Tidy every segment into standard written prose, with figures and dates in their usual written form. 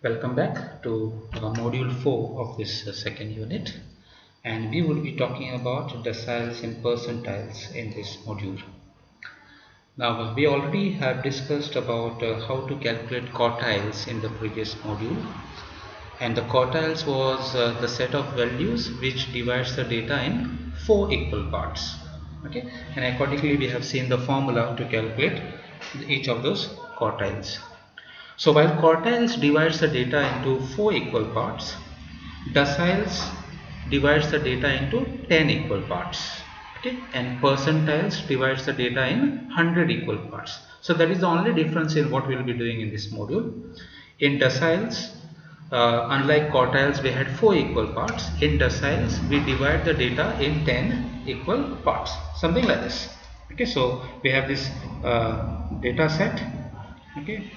Welcome back to module 4 of this second unit, and we will be talking about deciles and percentiles in this module. Now we already have discussed about how to calculate quartiles in the previous module, and the quartiles was the set of values which divides the data in 4 equal parts. Okay, and accordingly we have seen the formula to calculate each of those quartiles. So while quartiles divides the data into 4 equal parts, deciles divides the data into 10 equal parts. Okay, and percentiles divides the data in 100 equal parts. So that is the only difference in what we will be doing in this module. In deciles, unlike quartiles, we had 4 equal parts. In deciles, we divide the data in 10 equal parts, something like this. Okay, so we have this data set. Okay,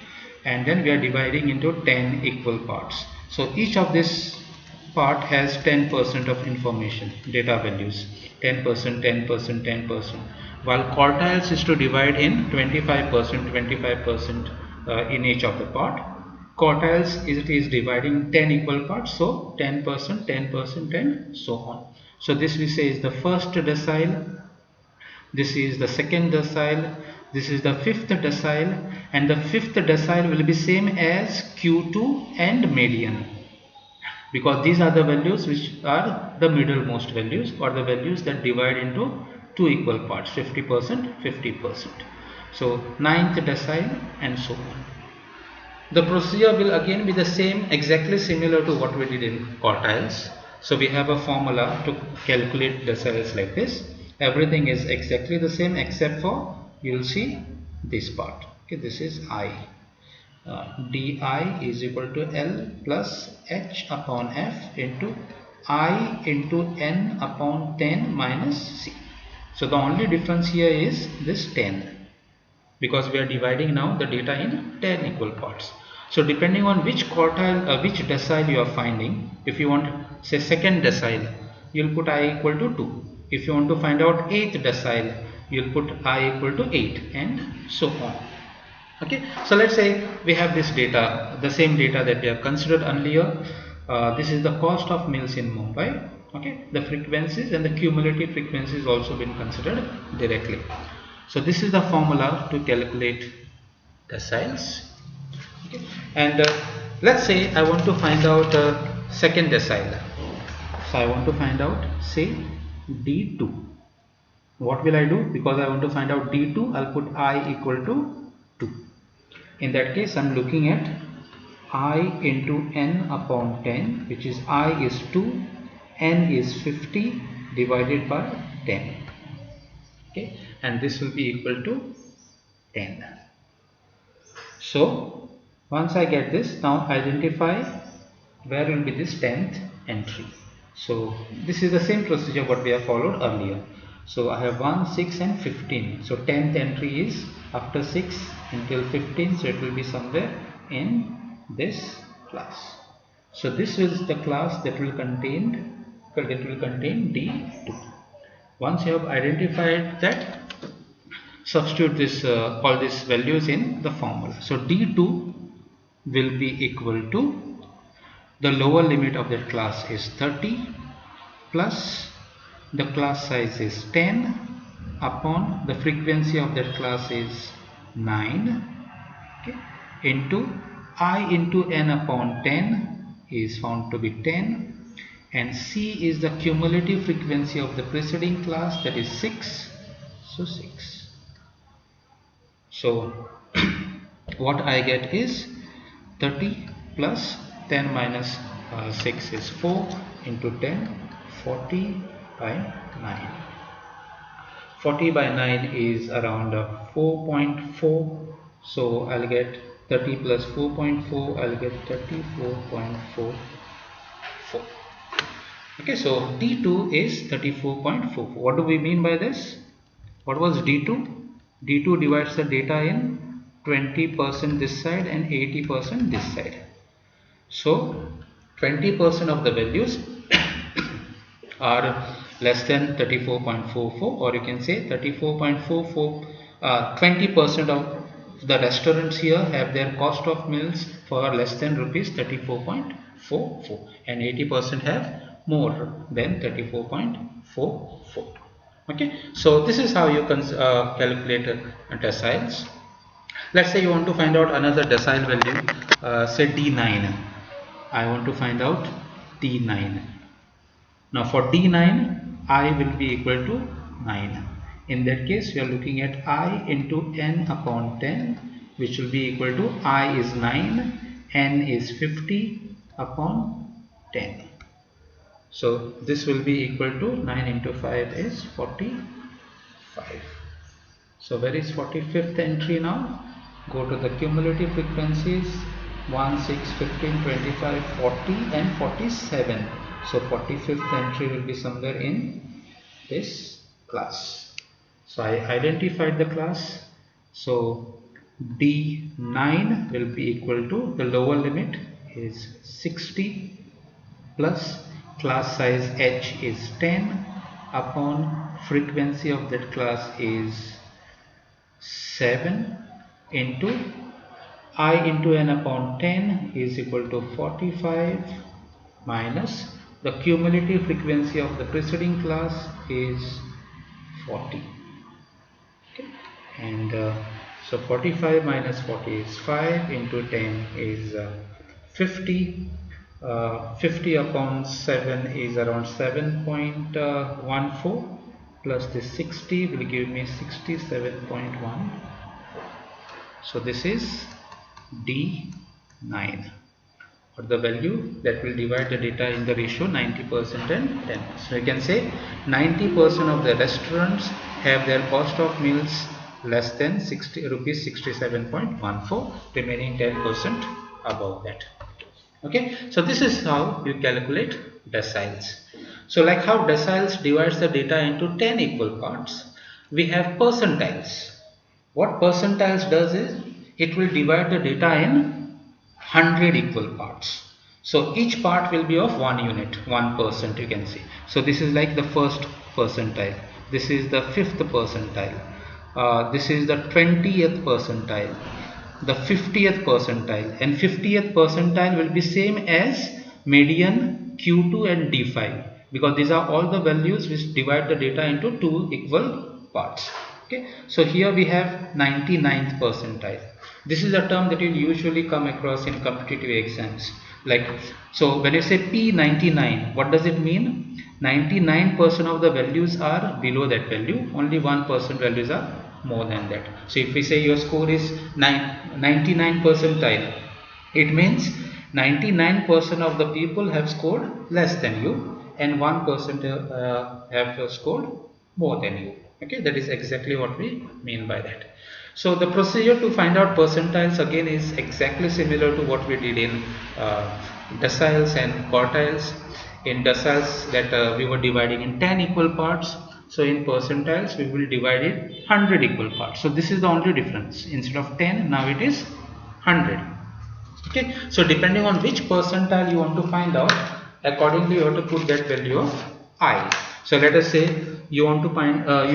and then we are dividing into 10 equal parts. So each of this part has 10% of information, data values, 10%, 10%, 10%, while quartiles is to divide in 25%, 25% in each of the part. Quartiles it is dividing 10 equal parts, so 10%, 10%, and so on. So this we say is the first decile, this is the second decile, this is the fifth decile, and the fifth decile will be same as Q2 and median, because these are the values which are the middlemost values, or the values that divide into two equal parts, 50%, 50%. So ninth decile and so on. The procedure will again be the same, exactly similar to what we did in quartiles. So we have a formula to calculate deciles like this. Everything is exactly the same except for, you will see this part. Okay, this is I. Di is equal to L plus H upon F into I into N upon 10 minus C. So the only difference here is this 10, because we are dividing now the data in 10 equal parts. So depending on which quartile, which decile you are finding, if you want say second decile, you will put I equal to 2. If you want to find out 8th decile, you will put I equal to 8, and so on. Okay, so let's say we have this data, the same data that we have considered earlier. This is the cost of meals in Mumbai. Okay, the frequencies and the cumulative frequencies also been considered directly. So this is the formula to calculate deciles. Okay. And let's say I want to find out second decile. So I want to find out say D2. What will I do? Because I want to find out D2, I'll put I equal to 2. In that case, I'm looking at I into N upon 10, which is I is 2, N is 50 divided by 10. Okay, and this will be equal to 10. So once I get this, now identify where will be this 10th entry. So this is the same procedure what we have followed earlier. So I have 1, 6 and 15. So 10th entry is after 6 until 15. So it will be somewhere in this class. So this is the class that will contain D2. Once you have identified that, substitute this all these values in the formula. So D2 will be equal to, the lower limit of that class is 30 plus the class size is 10 upon the frequency of that class is 9, okay, into I into N upon 10 is found to be 10, and C is the cumulative frequency of the preceding class, that is 6, so 6. So what I get is 30 plus 10 minus 6 is 4 into 10, 40 by 9. 40 by 9 is around 4.4. So I'll get 30 plus 4.4, I'll get 34.44. Okay, so D2 is 34.44. What do we mean by this? What was D2? D2 divides the data in 20% this side and 80% this side. So 20% of the values are less than 34.44, or you can say 34.44, 20% of the restaurants here have their cost of meals for less than rupees 34.44 and 80% have more than 34.44. Okay, so this is how you can calculate deciles. Let's say you want to find out another decile value, say D9. I want to find out D9. Now for D9, I will be equal to 9. In that case, we are looking at I into n upon 10, which will be equal to I is 9, n is 50 upon 10. So this will be equal to 9 into 5 is 45. So where is 45th entry now? Go to the cumulative frequencies 1, 6, 15, 25, 40 and 47. So 45th entry will be somewhere in this class. So I identified the class. So D9 will be equal to, the lower limit is 60 plus class size H is 10 upon frequency of that class is 7 into I into n upon 10 is equal to 45 minus the cumulative frequency of the preceding class is 40. Okay. And so 45 minus 40 is 5 into 10 is 50. 50 upon 7 is around 7.14 plus this 60 will give me 67.1. So this is D9, or the value that will divide the data in the ratio 90% and 10. So you can say 90% of the restaurants have their cost of meals less than rupees 67.14, remaining 10% above that. Okay, so this is how you calculate deciles. So like how deciles divides the data into 10 equal parts, we have percentiles. What percentiles does is it will divide the data in 100 equal parts. So each part will be of 1 unit, 1%, you can see. So this is like the first percentile, this is the 5th percentile, this is the 20th percentile, the 50th percentile, and 50th percentile will be same as median, Q2 and D5, because these are all the values which divide the data into 2 equal parts. Okay, so here we have 99th percentile. This is a term that you usually come across in competitive exams. Like, so when you say P99, what does it mean? 99% of the values are below that value, only 1% values are more than that. So if we say your score is 99 percentile, it means 99% of the people have scored less than you and 1% have scored more than you. Okay, that is exactly what we mean by that. So the procedure to find out percentiles again is exactly similar to what we did in deciles and quartiles. In deciles that we were dividing in 10 equal parts. So in percentiles we will divide it 100 equal parts. So this is the only difference. Instead of 10, now it is 100. Okay. So depending on which percentile you want to find out, accordingly you have to put that value of I. So let us say you want to find out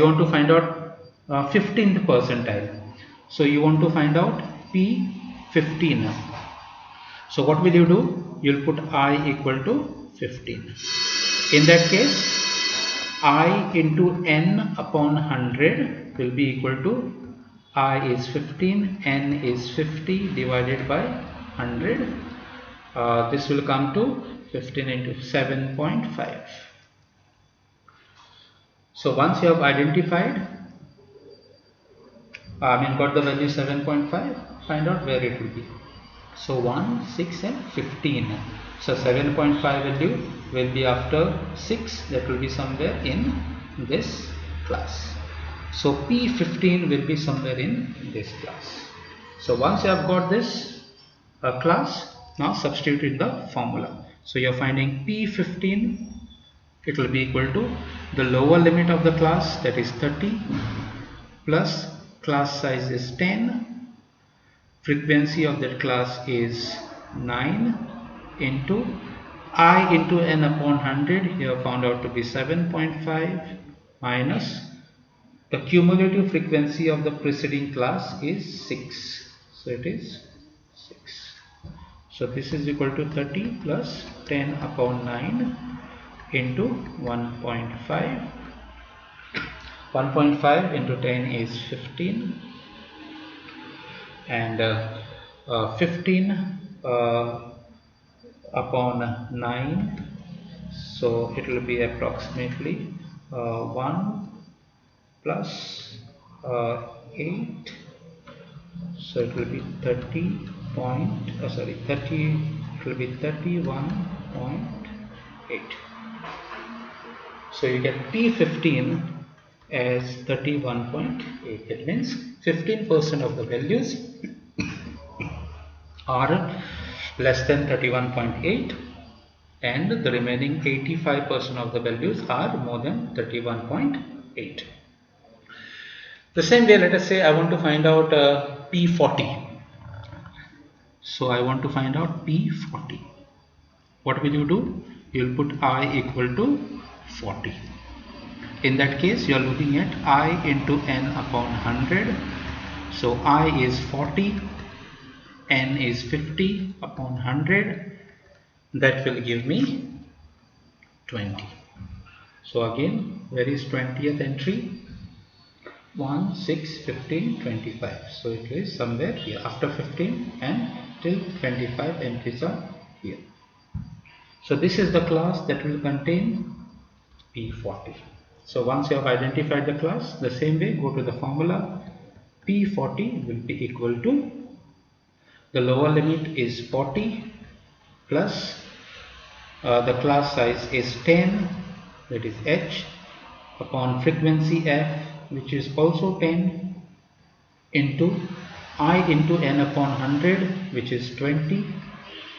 15th percentile. So you want to find out P15. So what will you do? You'll put I equal to 15. In that case, I into n upon 100 will be equal to I is 15, n is 50 divided by 100. This will come to 15 into 7.5. So once you have identified, got the value 7.5, find out where it will be. So 1, 6 and 15. So 7.5 value will be after 6, that will be somewhere in this class. So P15 will be somewhere in this class. So once you have got this class, now substitute in the formula. So you are finding P15, it will be equal to the lower limit of the class, that is 30, plus class size is 10, frequency of that class is 9 into I into n upon 100, here found out to be 7.5 minus The cumulative frequency of the preceding class is 6. So it is 6. So this is equal to 30 plus 10 upon 9 into 1.5. 1.5 into 10 is 15, and 15 upon 9, so it will be approximately 1 plus 8, so it will be 30 point, sorry, 30, it will be 31.8. So you get P15 as 31.8. That means 15% of the values are less than 31.8, and the remaining 85% of the values are more than 31.8. The same way, let us say I want to find out P40. So I want to find out P40. What will you do? You will put I equal to 40. In that case, you are looking at I into n upon 100. So I is 40, n is 50 upon 100. That will give me 20. So again, where is 20th entry? 1, 6, 15, 25. So it is somewhere here. After 15 and till 25 entries are here. So this is the class that will contain P40. So once you have identified the class, the same way go to the formula. P40 will be equal to, the lower limit is 40 plus the class size is 10, that is H, upon frequency F, which is also 10, into I into n upon 100, which is 20,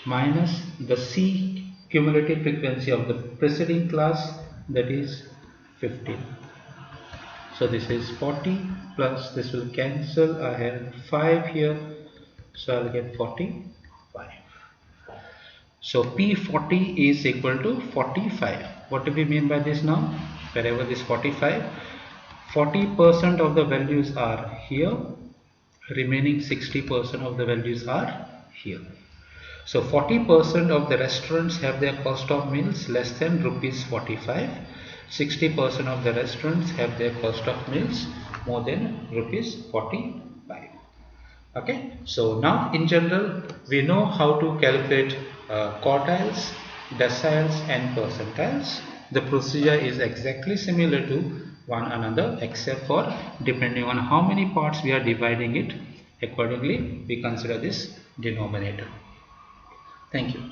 minus the C, cumulative frequency of the preceding class, that is 15. So this is 40 plus this will cancel. I have 5 here, so I'll get 45. So P40 is equal to 45. What do we mean by this now? Wherever this 45, 40% of the values are here, remaining 60% of the values are here. So 40% of the restaurants have their cost of meals less than rupees 45. 60% of the restaurants have their cost of meals more than rupees 45. Okay, so now in general we know how to calculate quartiles, deciles and percentiles. The procedure is exactly similar to one another, except for depending on how many parts we are dividing it, accordingly we consider this denominator. Thank you.